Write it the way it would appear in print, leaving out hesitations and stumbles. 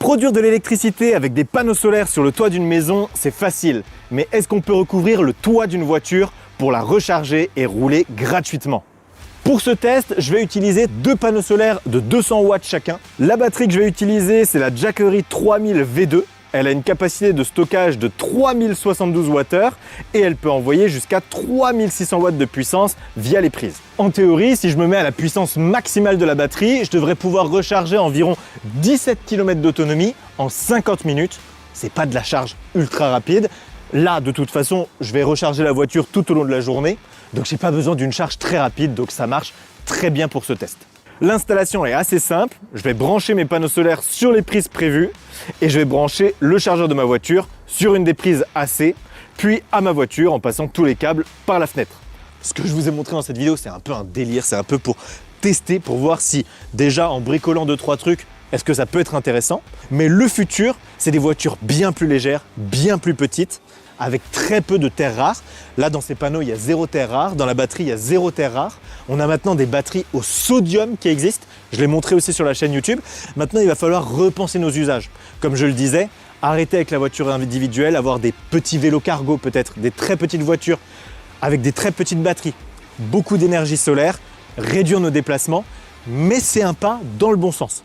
Produire de l'électricité avec des panneaux solaires sur le toit d'une maison, c'est facile. Mais est-ce qu'on peut recouvrir le toit d'une voiture pour la recharger et rouler gratuitement? Pour ce test, je vais utiliser deux panneaux solaires de 200 watts chacun. La batterie que je vais utiliser, c'est la Jackery 3000 V2. Elle a une capacité de stockage de 3072 Wh et elle peut envoyer jusqu'à 3600 watts de puissance via les prises. En théorie, si je me mets à la puissance maximale de la batterie, je devrais pouvoir recharger environ 17 km d'autonomie en 50 minutes. C'est pas de la charge ultra rapide. Là, de toute façon, je vais recharger la voiture tout au long de la journée, donc j'ai pas besoin d'une charge très rapide, donc ça marche très bien pour ce test. L'installation est assez simple, je vais brancher mes panneaux solaires sur les prises prévues et je vais brancher le chargeur de ma voiture sur une des prises AC, puis à ma voiture en passant tous les câbles par la fenêtre. Ce que je vous ai montré dans cette vidéo, c'est un peu un délire, c'est un peu pour tester, pour voir si déjà en bricolant 2-3 trucs, est-ce que ça peut être intéressant. Mais le futur, c'est des voitures bien plus légères, bien plus petites, avec très peu de terres rares. Là, dans ces panneaux, il y a 0 terre rare. Dans la batterie, il y a 0 terre rare. On a maintenant des batteries au sodium qui existent. Je l'ai montré aussi sur la chaîne YouTube. Maintenant, il va falloir repenser nos usages. Comme je le disais, arrêter avec la voiture individuelle, avoir des petits vélos cargo peut-être, des très petites voitures avec des très petites batteries, beaucoup d'énergie solaire, réduire nos déplacements, mais c'est un pas dans le bon sens.